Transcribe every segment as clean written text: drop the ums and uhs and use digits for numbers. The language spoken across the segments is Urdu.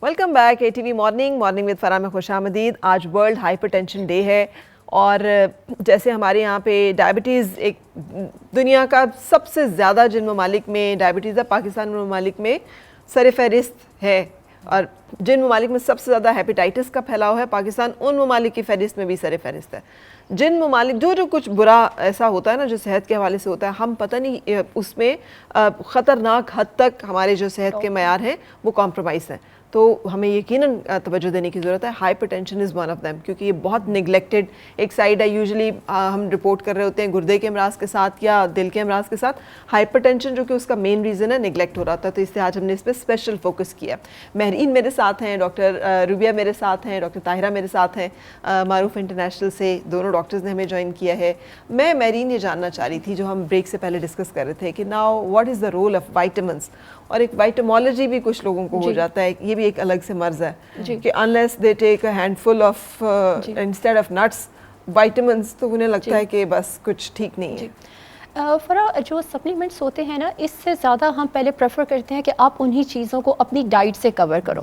Welcome back ATV morning with فرا میں خوش آمدید. آج ورلڈ ہائپر ٹینشن ڈے ہے اور جیسے ہمارے یہاں پہ ڈائبٹیز ایک دنیا کا سب سے زیادہ جن ممالک میں ڈائبٹیز ہے پاکستان ممالک میں سر فہرست ہے, اور جن ممالک میں سب سے زیادہ ہیپیٹائٹس کا پھیلاؤ ہے پاکستان ان ممالک کی فہرست میں بھی سر فہرست ہے. جن ممالک جو کچھ برا ایسا ہوتا ہے نا جو صحت کے حوالے سے ہوتا ہے, ہم پتہ نہیں اس میں خطرناک حد تک ہمارے جو صحت کے معیار ہیں وہ کمپرومائز ہیں. تو ہمیں یقیناً توجہ دینے کی ضرورت ہے. Hyper tension is one of them, کیونکہ یہ بہت نگلیکٹڈ ایک سائڈ ہے. یوزلی ہم رپورٹ کر رہے ہوتے ہیں گردے کے امراض کے ساتھ یا دل کے امراض کے ساتھ. ہائپر ٹینشن جو کہ اس کا مین ریزن ہے نگلیکٹ ہو رہا تھا, تو اس سے آج ہم نے اس پہ اسپیشل فوکس کیا. مہرین میرے ساتھ ہیں, ڈاکٹر روبیہ میرے ساتھ ہیں, ڈاکٹر طاہرہ میرے ساتھ ہیں معروف انٹرنیشنل سے. دونوں ڈاکٹرز نے ہمیں جوائن کیا ہے. میں مہرین یہ جاننا چاہ رہی تھی جو ہم بریک سے پہلے ڈسکس کر رہے تھے کہ now what is the role of vitamins, اور ایک وائٹامولوجی بھی کچھ لوگوں کو ہو جاتا ہے, یہ بھی ایک الگ سے مرض ہے کہ unless they take a handful of instead of nuts vitamins تو انہیں لگتا ہے کہ بس کچھ ٹھیک نہیں ہے. فرا جو سپلیمنٹس ہوتے ہیں نا اس سے زیادہ ہم پہلے پریفر کرتے ہیں کہ آپ انہی چیزوں کو اپنی ڈائٹ سے کور کرو.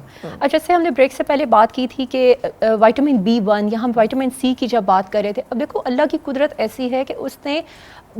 جیسے ہم نے بریک سے پہلے بات کی تھی کہ وائٹامن B1 یا ہم وائٹامن C کی جب بات کر رہے تھے, اب دیکھو اللہ کی قدرت ایسی ہے کہ اس نے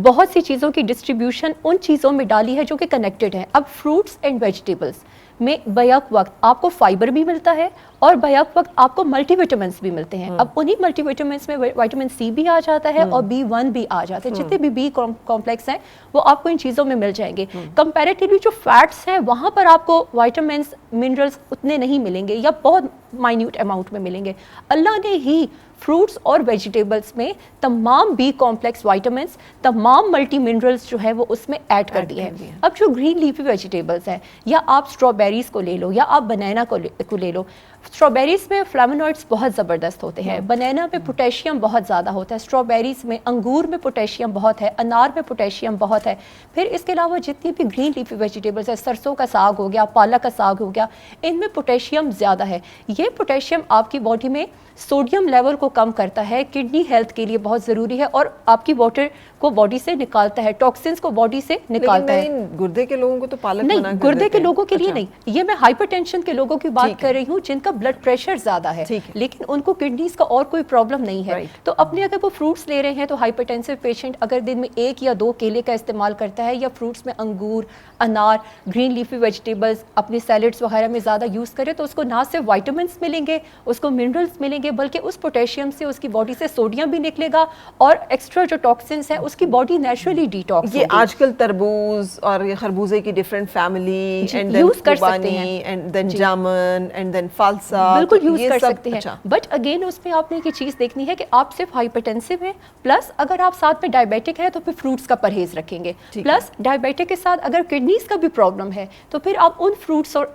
بہت سی چیزوں کی ڈسٹریبیوشن ان چیزوں میں ڈالی ہے جو کہ کنیکٹڈ ہیں. اب فروٹس اینڈ ویجیٹیبلس میں بیک وقت آپ کو فائبر بھی ملتا ہے اور بیک وقت آپ کو ملٹی وٹامنس بھی ملتے ہیں. اب انہی ملٹی وٹامنس میں وائٹامن C بھی آ جاتا ہے اور B1 بھی آ جاتے ہیں. جتنے بھی B کمپلیکس ہیں وہ آپ کو ان چیزوں میں مل جائیں گے. کمپیریٹیولی جو فیٹس ہیں وہاں پر آپ کو وائٹامنس منرلس اتنے نہیں ملیں گے یا بہت مائنیوٹ اماؤنٹ میں ملیں گے. اللہ نے ہی فروٹس اور ویجیٹیبلس میں تمام B کمپلیکس وائٹامنس, تمام ملٹی منرلس جو ہے وہ اس میں ایڈ کر دیے ہیں. اب جو گرین لیفی ویجیٹیبلس ہیں, یا آپ اسٹرابیریز کو لے لو یا آپ بنانا کو لے لو. اسٹرابیریز میں فلیمونوئڈس بہت زبردست ہوتے ہیں, بنانا میں پوٹیشیم بہت زیادہ ہوتا ہے, اسٹرابیریز میں انگور میں پوٹیشیم بہت ہے, انار میں پوٹیشیم بہت ہے. پھر اس کے علاوہ جتنی بھی گرین لیفی ویجیٹیبلس ہیں, سرسوں کا ساگ ہو گیا, پالک کا ساگ ہو گیا, ان میں پوٹیشیم زیادہ ہے. یہ پوٹیشیم آپ کی باڈی میں سوڈیم لیول کو کم کرتا ہے, کڈنی ہیلتھ کے لیے بہت ضروری ہے, اور آپ کی واٹر کو باڈی سے نکالتا ہے, ٹاکسنس کو باڈی سے نکالتا ہے. گردے کے لوگوں کو تو پالک نہیں, گردے کے لوگوں کے لیے نہیں, یہ میں ہائپر ٹینشن کے لوگوں کی بات کر رہی ہوں جن کا بلڈ پریشر زیادہ ہے لیکن ان کو کڈنیز کا اور کوئی پرابلم نہیں ہے. تو اپنے اگر وہ فروٹس لے رہے ہیں تو ہائپر ٹینسو پیشنٹ اگر دن میں 1 یا 2 کیلے کا استعمال کرتا ہے, یا فروٹس میں انگور, انار, گرین لیفی ویجیٹیبلس اپنی سیلڈس وغیرہ میں زیادہ یوز کرے, تو اس کو نہ صرف وائٹامنس ملیں گے, اس کو منرلس ملیں گے, بلکہ اس پوٹیشیم سے اس کی باڈی سے سوڈیم بھی نکلے گا, اور ایکسٹرا جو ٹاکسنس ہیں اس کی باڈی نیچرلی ڈیٹاکس. یہ آج کل تربوز اور یہ خربوزے کی ڈفرینٹ فیملی یوز کر سکتے ہیں, and then jamun and then falsa, بالکل یوز کر سکتے ہیں. بٹ اگین اس میں آپ نے یہ چیز دیکھنی ہے کہ آپ صرف ہائپر ٹینسو ہیں, پلس اگر آپ ساتھ میں ڈائبیٹک ہے تو پھر فروٹس کا پرہیز رکھیں گے, پلس ڈائبیٹک کے ساتھ اگر کڈنیز کا بھی پرابلم ہے تو پھر آپ ان فروٹس اور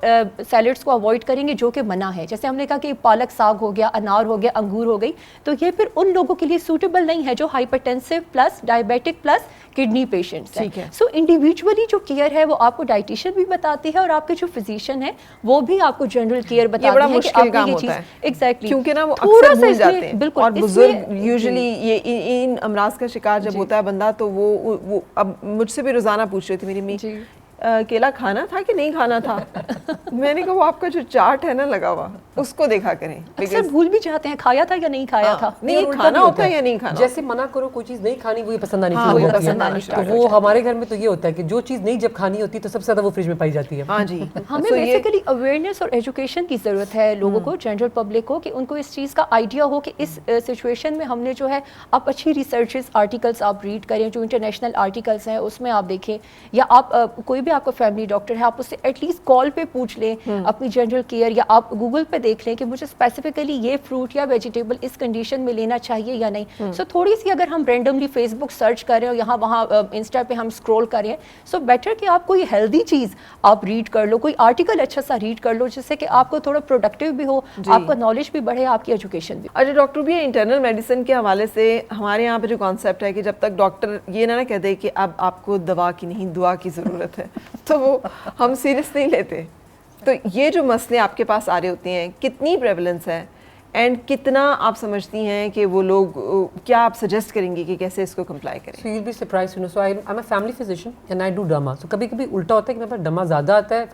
سیلڈس کو اوائڈ کریں گے جو کہ منع ہے. جیسے ہم نے کہا کہ پالک ساگ ہو گیا, انار ہو گیا, انگور ہو گئی, تو یہ پھر ان لوگوں کے لیے سوٹیبل نہیں ہے جو hypertensive plus diabetic plus kidney patients ہیں. سو انڈیویجولی جو کیئر ہے وہ آپ کو ڈائٹیشین بھی بتاتی ہے, اور آپ کے جو فزیشین ہیں وہ بھی آپ کو جنرل کیئر بتاتے ہیں کہ آپ کو یہ چیز ایگزیکٹلی, کیونکہ نا وہ اکثر بھول جاتے ہیں. اور بزرگ یوزلی یہ ان امراض کا شکار جب ہوتا ہے بندہ تو وہ اب مجھ سے بھی روزانہ پوچھ رہی تھی میری امی کیلا کھانا تھا کہ نہیں کھانا تھا. میں نے کہا وہ آپ کا جو چارٹ ہے نا لگا ہوا اس کو دیکھا کریں, اکثر بھول بھی جاتے ہیں کھایا تھا یا نہیں کھایا تھا. نہیں کھانا ہوتا ہے یا نہیں کھانا, جیسے منع کرو کوئی چیز نہیں کھانی وہ پسند آنی چاہیے. تو وہ ہمارے گھر میں تو یہ ہوتا ہے کہ جو چیز نہیں جب کھانی ہوتی تو سب سے زیادہ وہ فریج میں پائی جاتی ہے. ہاں جی, ہمیں بیسیکلی اویئرنیس اور ایجوکیشن کی ضرورت ہے لوگوں کو, جنرل پبلک کو, کہ ان کو اس چیز کا آئیڈیا ہو کہ اس سچویشن میں ہم نے جو ہے آپ اچھی ریسرچز آرٹیکلس آپ ریڈ کریں, جو انٹرنیشنل آرٹیکلس ہیں اس میں آپ دیکھیں, یا آپ کوئی بھی آپ کو فیملی ڈاکٹر ہے آپ اس سے ایٹ لیسٹ کال پہ پوچھ لیں اپنی جنرل کیئر, یا آپ گوگل پہ دیکھ لیں کہ مجھے اسپیسیفکلی یہ فروٹ یا ویجیٹیبل اس کنڈیشن میں لینا چاہیے یا نہیں. سو تھوڑی سی اگر ہم رینڈملی فیس بک سرچ کریں اور یہاں وہاں انسٹا پہ ہم اسکرول کریں, سو بیٹر کہ آپ کوئی ہیلدی چیز آپ ریڈ کر لو, کوئی آرٹیکل اچھا سا ریڈ کر لو جس سے کہ آپ کو تھوڑا پروڈکٹیو بھی ہو, آپ کا نالج بھی بڑھے, آپ کی ایجوکیشن بھی. اچھا ڈاکٹر بھی انٹرنل میڈیسن کے حوالے سے ہمارے یہاں پہ جو کانسیپٹ ہے کہ جب تک ڈاکٹر یہ نہ کہہ دے کہ اب آپ کو دوا کی نہیں دعا کی ضرورت ہے تو وہ ہم سیریس نہیں لیتے. تو یہ جو مسئلے آپ کے پاس آ رہے ہوتے ہیں کتنی پریولنس ہے, اینڈ کتنا آپ سمجھتی ہیں کہ وہ لوگ کیا آپ سجیسٹ کریں گے کہ کیسے اس کو کمپلائی کریں؟ So you'll be surprised to know. So I'm a family physician and I do derma. So کبھی کبھی الٹا ہوتا ہے کہ میرے پاس derma زیادہ آتا ہے,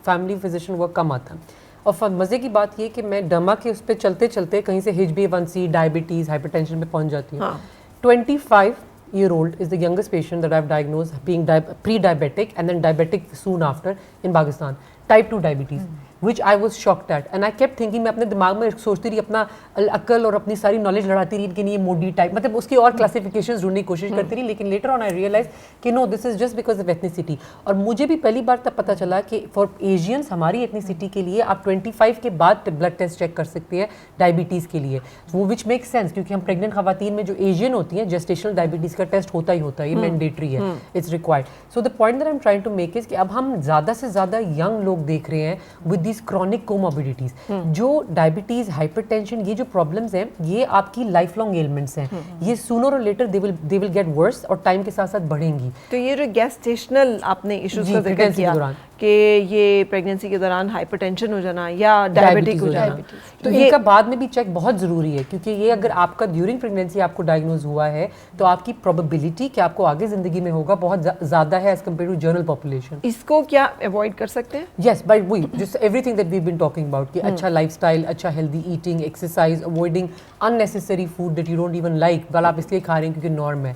family physician work کم آتا ہے. اور مزے کی بات یہ کہ میں ڈرما کے اس پہ چلتے چلتے کہیں سے HbA1c, ڈائبٹیز, ہائپر ٹینشن پہ پہنچ جاتی ہوں. 25-year-old is the youngest patient that I've diagnosed being pre-diabetic and then diabetic soon after in Pakistan. Type 2 diabetes, which I was shocked at. And I kept thinking, میں اپنے دماغ میں سوچتی رہی, اپنا عقل اور اپنی ساری نالج لڑاتی رہی کہ یہ موڈی ٹائپ, مطلب اس کی اور کلاسیفیکیشنز ڈھونڈنے کی کوشش کرتی رہی. لیکن لیٹر آن آئی ریئلائز کہ no, this is just because of ethnicity. اور مجھے بھی پہلی بار تب پتہ چلا کہ فار ایشینس ہماری ایتھنیسٹی کے لیے آپ 25 کے بعد بلڈ ٹیسٹ چیک کر سکتے ہیں ڈائبٹیز کے لیے, وہ وچ میک سینس کیونکہ ہم پریگننٹ خواتین میں جو ایشین ہوتی ہیں جسٹیشنل ڈائبٹیز کا ٹیسٹ ہوتا ہی ہوتا ہے, یہ مینڈیٹری ہے, it's required. So the point that I am trying to make is کہ اب ہم زیادہ سے زیادہ ینگ لوگ دیکھ رہے ہیں ود دیز کرونک کوموربیڈیٹیز. جو ڈائبٹیز, ہائپر ٹینشن, یہ جو پرابلمس ہیں یہ آپ کی لائف لانگ ایلمنٹس ہیں, یہ سونر اور letter they will get worse اور ٹائم کے ساتھ ساتھ بڑھیں گی. تو یہ جو گیسٹیشنل آپ نے ایشوز کا ذکر کیا کہ یہ پریگننسی کے دوران ہائپر ٹینشن ہو جانا یا ڈائبٹک ہو جانا, تو ان کا بعد میں بھی چیک بہت ضروری ہے کیونکہ یہ اگر آپ کا ڈیورنگ پریگننسی آپ کو ڈائگنوز ہوا ہے تو آپ کی پروبیبلٹی کہ آپ کو آگے زندگی میں ہوگا بہت زیادہ ہے as compare to general population. اس کو کیا اوائڈ کر سکتے ہیں؟ Yes, by we just everything that we been talking about کہ اچھا لائف اسٹائل, اچھا healthy eating, exercise, avoiding unnecessary food that you don't even like, بل آپ اس لیے کھا رہے ہیں کیونکہ نارم ہے.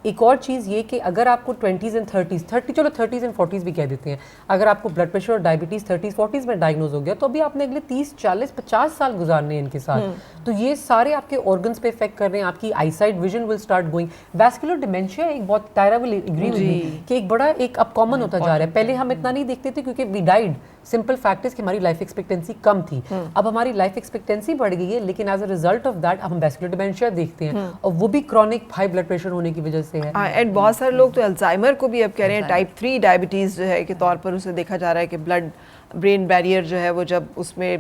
ایک اور چیز یہ کہ اگر آپ کو 20s and 30s, چلو 30s and 40s بھی کہہ دیتے ہیں, اگر آپ کو بلڈ پریشر اور ڈائبٹیز 30s 40s میں ڈائگنوز ہو گیا تو ابھی آپ نے اگلے 30 40 50 سال گزارنے ہیں ان کے ساتھ. تو یہ سارے آپ کے آرگنس پہ افیکٹ کر رہے ہیں, آپ کی eyesight vision will start going. Vascular dementia ایک بہت Tyra will agree with me کہ ایک بڑا ایک اب کامن ہوتا جا رہا ہے. پہلے ہم اتنا نہیں دیکھتے تھے کیونکہ وی ڈائڈ, سمپل فیکٹ ہے کہ ہماری لائف ایکسپیکٹنسی کم تھی. اب ہماری لائف ایکسپیکٹنسی بڑھ گئی ہے لیکن as a result of that ہم ویسکولر ڈیمینشیا دیکھتے ہیں اور وہ بھی کرونک ہائی بلڈ پریشر ہونے کی وجہ سے ہے. اینڈ بہت سارے لوگ تو الزائمر کو بھی اب کہہ رہے ہیں ٹائپ 3 ڈائبٹیز جو ہے کے طور پر اسے دیکھا جا رہا ہے کہ بلڈ برین بیریئر جو ہے وہ جب اس میں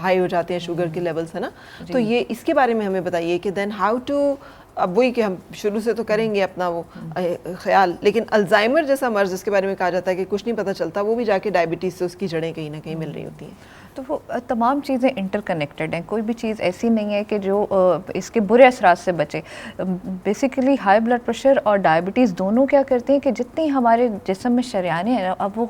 ہائی ہو جاتے ہیں شوگر کے لیولس, ہے نا. تو یہ اس کے بارے میں ہمیں بتائیے کہ دین ہاؤ ٹو, اب وہی کہ ہم شروع سے تو کریں گے اپنا وہ خیال, لیکن الزائمر جیسا مرض جس کے بارے میں کہا جاتا ہے کہ کچھ نہیں پتہ چلتا, وہ بھی جا کے ڈائبٹیز سے اس کی جڑیں کہیں نہ کہیں مل رہی ہوتی ہیں. تو وہ تمام چیزیں انٹر کنیکٹڈ ہیں, کوئی بھی چیز ایسی نہیں ہے کہ جو اس کے برے اثرات سے بچے. بیسیکلی ہائی بلڈ پریشر اور ڈائبٹیز دونوں کیا کرتے ہیں کہ جتنی ہمارے جسم میں شریانیں ہیں, اب وہ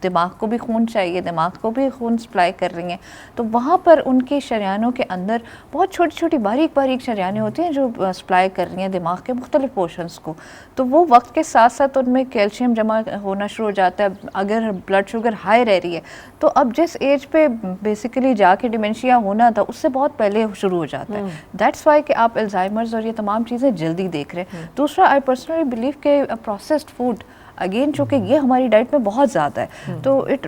دماغ کو بھی خون چاہیے, دماغ کو بھی خون سپلائی کر رہی ہیں, تو وہاں پر ان کی شریانوں کے اندر بہت چھوٹی چھوٹی باریک باریک شریانیں ہوتی ہیں جو سپلائی کر رہی ہیں دماغ کے مختلف پورشنس کو. تو وہ وقت کے ساتھ ساتھ ان میں کیلشیم جمع ہونا شروع ہو جاتا ہے. اگر بلڈ شوگر ہائی رہ رہی ہے تو اب جس ایج پہ بیسیکلی جا کے ڈیمینشیا ہونا تھا اس سے بہت پہلے شروع ہو جاتا ہے. دیٹس وائی کہ آپ الزائمرز اور یہ تمام چیزیں جلدی دیکھ رہے ہیں. دوسرا, آئی پرسنلی بلیو کہ پروسیسڈ فوڈ اگین چونکہ یہ ہماری ڈائٹ میں بہت زیادہ ہے تو it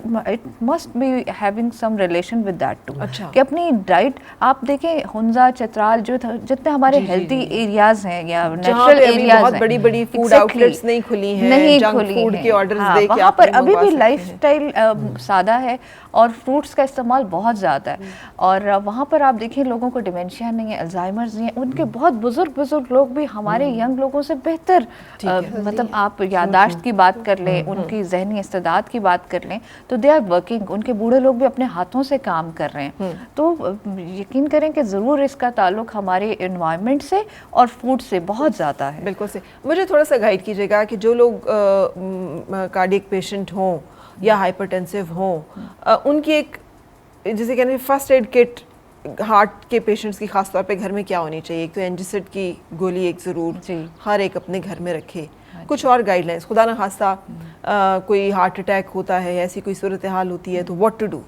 must be having some relation with that too, کہ اپنی ڈائٹ آپ دیکھیں ہنزا چترال جو جتنے ہمارے ہیلتھی ایریاز ہیں یا نیچرل ایریاز ہیں, بڑی بڑی فوڈ آؤٹ لیٹس نہیں کھلی ہیں, جنک فوڈ کے آرڈرز دے کے وہاں پر ابھی بھی لائف سٹائل سادہ ہے اور فروٹس کا استعمال بہت زیادہ ہے. اور وہاں پر آپ دیکھیں لوگوں کو ڈیمینشیا نہیں ہے, الزائمرز نہیں ہے, ان کے بہت بزرگ لوگ بھی ہمارے ینگ لوگوں سے بہتر, مطلب آپ یادداشت کی بات کر لیں, ان کی ذہنی استعداد کی بات کر لیں تو دے آر ورکنگ. ان کے بوڑھے لوگ بھی اپنے ہاتھوں سے کام کر رہے ہیں. تو یقین کریں کہ ضرور اس کا تعلق ہمارے انوائرمنٹ سے اور فوڈ سے بہت زیادہ ہے. بالکل سے. مجھے تھوڑا سا گائیڈ کیجیے گا کہ جو لوگ کارڈیک پیشنٹ ہوں یا ہائپر ٹینسیو ہوں, ان کی ایک جسے کہتے ہیں فرسٹ ایڈ کٹ ہارٹ کے پیشنٹس کی خاص طور پہ گھر میں کیا ہونی چاہیے؟ ایک تو اینجیسڈ کی گولی ایک ضرور ہر ایک اپنے گھر میں رکھے. کچھ اور گائیڈ لائنس, خدا نہ خواستہ کوئی ہارٹ اٹیک ہوتا ہے, ایسی کوئی صورتحال ہوتی ہے تو واٹ ٹو ڈو؟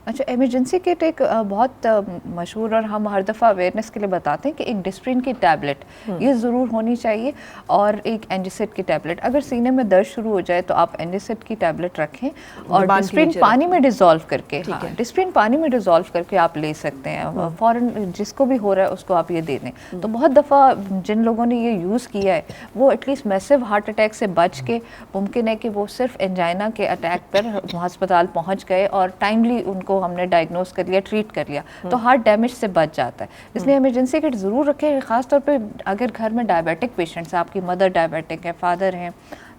اچھا, ایمرجنسی کٹ ایک بہت مشہور اور ہم ہر دفعہ اویئرنیس کے لیے بتاتے ہیں کہ ایک ڈسپرین کی ٹیبلٹ یہ ضرور ہونی چاہیے اور ایک اینجیسڈ کی ٹیبلٹ. اگر سینے میں درد شروع ہو جائے تو آپ اینجیسڈ کی ٹیبلٹ رکھیں اور ڈسپرین پانی میں ڈیزالو کر کے, ڈسپرین پانی میں ڈیزالو کر کے آپ لے سکتے ہیں. فوراً جس کو بھی ہو رہا ہے اس کو آپ یہ دے دیں. تو بہت دفعہ جن لوگوں نے یہ یوز کیا ہے وہ ایٹ لیسٹ میسو ہارٹ اٹیک سے بچ کے, ممکن ہے کہ وہ صرف انجائنا کے اٹیک پر ہسپتال پہنچ گئے اور ٹائملی ان کو ہم نے ڈائگنوز کر لیا, ٹریٹ کر لیا, تو ہارٹ ڈیمیج سے بچ جاتا ہے. اس لیے ایمرجنسی کٹ ضرور رکھیں, خاص طور پہ اگر گھر میں ڈائبیٹک پیشنٹس ہیں, آپ کی مدر ڈائبیٹک ہے, فادر ہیں,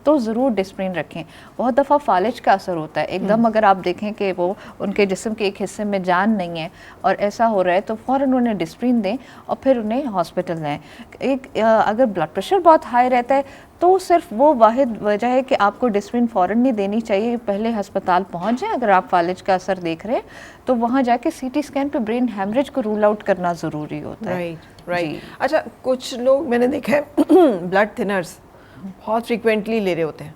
تو ضرور ڈسپرین رکھیں. بہت دفعہ فالج کا اثر ہوتا ہے, ایک دم اگر آپ دیکھیں کہ وہ ان کے جسم کے ایک حصے میں جان نہیں ہے اور ایسا ہو رہا ہے تو فوراً انہیں ڈسپرین دیں اور پھر انہیں ہاسپٹل لائیں. اگر بلڈ پریشر بہت ہائی رہتا ہے تو صرف وہ واحد وجہ ہے کہ آپ کو ڈسپرین فوراً نہیں دینی چاہیے, پہلے ہسپتال پہنچ جائیں. اگر آپ فالج کا اثر دیکھ رہے ہیں تو وہاں جا کے سی ٹی اسکین پہ برین ہیمریج کو رول آؤٹ کرنا ضروری ہوتا ہے. رائٹ. اچھا, کچھ لوگ میں نے دیکھا ہے بلڈ تھنرز بہت فریکوینٹلی لے رہے ہوتے ہیں,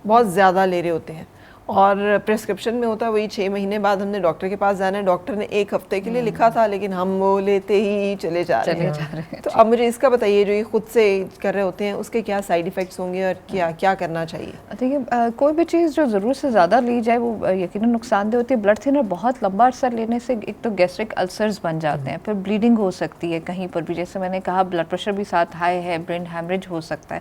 بہت زیادہ لے رہے ہوتے ہیں, اور پرسکرپشن میں ہوتا ہے وہی 6 مہینے بعد ہم نے ڈاکٹر کے پاس جانا ہے, ڈاکٹر نے 1 ہفتے کے لیے لکھا تھا لیکن ہم وہ لیتے ہی چلے جا رہے ہیں. تو اب مجھے اس کا بتائیے, جو یہ خود سے کر رہے ہوتے ہیں اس کے کیا سائیڈ ایفیکٹس ہوں گے اور کیا کرنا چاہیے؟ دیکھیے, کوئی بھی چیز جو ضرورت سے زیادہ لی جائے وہ یقیناً نقصان دہ ہوتی ہے. بلڈ تھنر بہت لمبا عرصہ لینے سے ایک تو گیسٹرک السرز بن جاتے ہیں, پھر بلیڈنگ ہو سکتی ہے کہیں پر بھی, جیسے میں نے کہا بلڈ پریشر بھی ساتھ ہائی ہے, برین ہیمریج ہو سکتا ہے.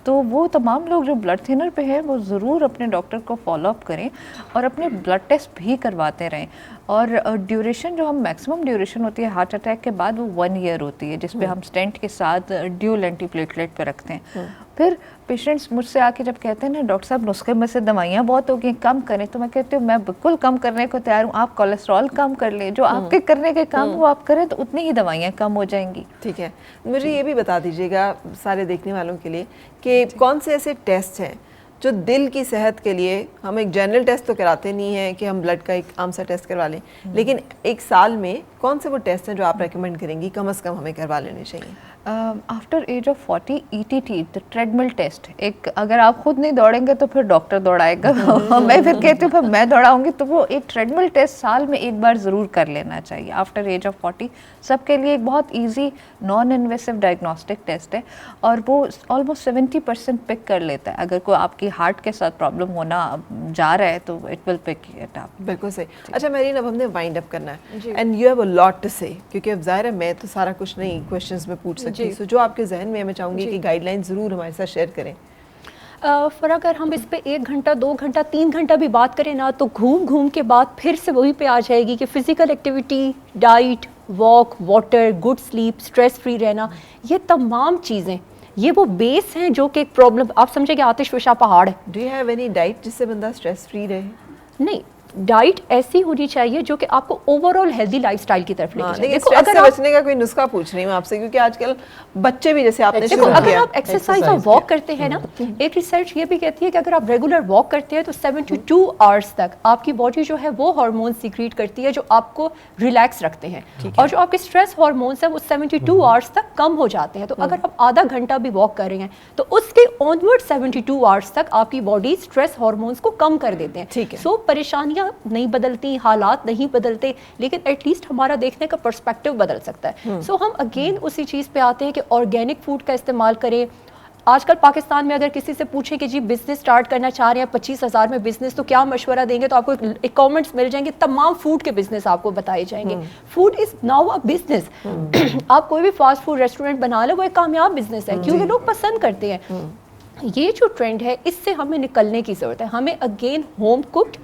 تو وہ تمام لوگ جو بلڈ تھنر پہ ہیں وہ ضرور اپنے ڈاکٹر کو فالو اپ کریں اور اپنے بلڈ ٹیسٹ بھی کرواتے رہیں. اور ڈیوریشن جو ہم میکسیمم ڈیوریشن ہوتی ہے ہارٹ اٹیک کے بعد وہ 1 ایئر ہوتی ہے, جس پہ ہم اسٹینٹ کے ساتھ ڈیول اینٹی پلیٹلیٹ پہ رکھتے ہیں. پھر پیشنٹس مجھ سے آ کے جب کہتے ہیں نا ڈاکٹر صاحب نسخے میں سے دوائیاں بہت ہو گئی, کم کریں, تو میں کہتی ہوں میں بالکل کم کرنے کو تیار ہوں. آپ کولیسٹرول کم کر لیں, جو آپ کے کرنے کے کام وہ آپ کریں تو اتنی ہی دوائیاں کم ہو جائیں گی. ٹھیک ہے, مجھے یہ بھی بتا دیجیے گا سارے دیکھنے والوں کے لیے کہ کون سے ایسے ٹیسٹ ہیں جو دل کی صحت کے لیے, ہم ایک جنرل ٹیسٹ تو کراتے نہیں ہیں کہ ہم بلڈ کا ایک عام سا ٹیسٹ کروا لیں, لیکن 1 سال میں کون سے وہ ٹیسٹ ہیں جو آپ ریکمینڈ کریں گی کم از کم ہمیں کروا لینے چاہیے؟ After age of 40 ETT treadmill test, ایک اگر آپ خود نہیں دوڑیں گے تو پھر ڈاکٹر دوڑائے گا, میں پھر کہتی ہوں پھر میں دوڑاؤں گی, تو وہ ایک ٹریڈ مل ٹیسٹ سال میں 1 بار ضرور کر لینا چاہیے آفٹر ایج آف 40. سب کے لیے ایک بہت easy non invasive diagnostic test ہے اور وہ آلموسٹ 70% پک کر لیتا ہے. اگر کوئی آپ کی ہارٹ کے ساتھ پرابلم ہونا جا رہا ہے تو it will pick it up. بالکل صحیح. اچھا میرین, اب ہم نے وائنڈ اپ کرنا ہے and you have a lot to سے, کیونکہ اب ظاہر ہے میں تو سارا کچھ نہیں کویشچنز میں پوچھ سکتی, سو جو آپ کے ذہن میں میں چاہوں گی کہ گائیڈ لائن ضرور ہمارے ساتھ شیئر کریں. اگر ہم اس پہ 1 گھنٹہ 2 گھنٹہ 3 گھنٹہ بھی بات کریں نا تو گھوم کے بعد پھر سے وہی پہ آ جائے گی کہ physical activity, diet, walk, water, good sleep, stress free رہنا, یہ تمام چیزیں یہ وہ بیس ہیں جو کہ ایک پرابلم آپ سمجھیں کہ آتش فشاں پہاڑ ہے. Do you have any diet جس سے بندہ اسٹریس فری رہے؟ نہیں, ڈائٹ ایسی ہونی چاہیے جو کہ آپ کو over all healthy life style کی طرف لے کے جائے. دیکھو اگر بچنے کا کوئی نسخہ پوچھ رہی ہوں آپ سے, کیونکہ آج کل بچے بھی جیسے آپ نے دیکھو اگر آپ ایکسرسائز اور واک کرتے ہیں نا, ایک ریسرچ یہ بھی کہتی ہے کہ اگر آپ ریگولر واک کرتے ہیں تو 72 آورس تک آپ کی باڈی جو ہے وہ ہارمون سیکریٹ کرتی ہے جو آپ کو ریلیکس رکھتے ہیں, اور جو آپ کے اسٹریس ہارمونس ہیں وہ 72 آورس تک کم ہو جاتے ہیں. تو اگر آپ آدھا گھنٹہ بھی واک کر رہے ہیں تو اس کے آنورڈ 72 آورس تک آپ کی باڈی اسٹریس ہارمونس کو کم کر دیتے ہیں. ٹھیک ہے, سو پریشانیاں نہیں بدلتی, حالات نہیں بدلتے, لیکن ایٹ لیسٹ ہمارا دیکھنے کا پرسپیکٹو بدل سکتا ہے. سو ہم اگین اسی چیز پہ آتے ہیں کہ آرگینک فوڈ کا استعمال کریں. آج کل پاکستان میں اگر کسی سے پوچھیں کہ جی بزنس سٹارٹ کرنا چاہ رہے ہیں 25,000 میں بزنس, تو کیا مشورہ دیں گے, تو آپ کو ایک کامنٹس مل جائیں گے, تمام فوڈ کے بزنس آپ کو بتائے جائیں گے. Food is now a business. آپ کوئی بھی فاسٹ فوڈ ریسٹورینٹ بنا لیں, وہ ایک کامیاب بزنس ہے کیونکہ لوگ پسند کرتے ہیں. یہ جو ٹرینڈ ہے اس سے ہمیں نکلنے کی ضرورت ہے. ہمیں اگین ہوم کوکڈ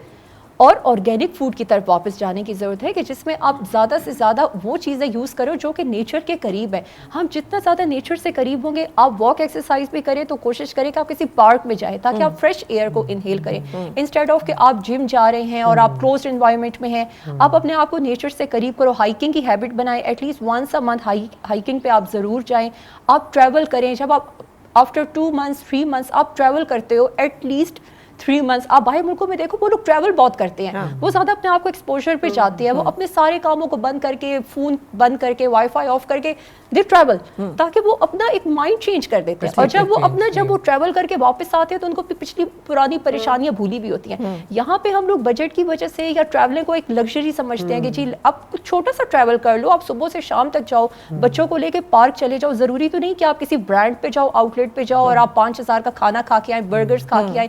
اور آرگینک فوڈ کی طرف واپس جانے کی ضرورت ہے کہ جس میں آپ زیادہ سے زیادہ وہ چیزیں یوز کرو جو کہ نیچر کے قریب ہے. ہم جتنا زیادہ نیچر سے قریب ہوں گے, آپ واک ایکسرسائز بھی کریں تو کوشش کریں کہ آپ کسی پارک میں جائیں تاکہ آپ فریش ایئر کو انہیل کریں, انسٹیڈ آف کہ آپ جم جا رہے ہیں اور آپ کلوزڈ انوائرمنٹ میں ہیں. آپ اپنے آپ کو نیچر سے قریب کرو, ہائکنگ کی ہیبٹ بنائیں, at least once a month hiking پہ آپ ضرور جائیں. آپ ٹریول کریں, جب آپ آفٹر 2 months 3 months آپ ٹریول کرتے ہو, ایٹ لیسٹ 3 months آپ باہر ملکوں میں دیکھو وہ لوگ ٹریول بہت کرتے ہیں, وہ زیادہ اپنے آپ کو ایکسپوجر پہ چاہتے ہیں, وہ اپنے سارے کاموں کو بند کر کے, فون بند کر کے, وائی فائی آف کر کے دے ٹریول, تاکہ وہ اپنا ایک مائنڈ چینج کر دیتے ہیں. اور جب وہ ٹریول کر کے واپس آتے ہیں تو ان کو پچھلی پرانی پریشانیاں بھولی بھی ہوتی ہیں. یہاں پہ ہم لوگ بجٹ کی وجہ سے یا ٹریولنگ کو ایک لگژری سمجھتے ہیں کہ جی آپ چھوٹا سا ٹریول کر لو, آپ صبح سے شام تک جاؤ, بچوں کو لے کے پارک چلے جاؤ. ضروری تو نہیں کہ آپ کسی برانڈ پہ جاؤ, آؤٹ لیٹ پہ جاؤ اور آپ 5,000 کا کھانا کھا کے آئیں, برگرز کھا کے آئیں.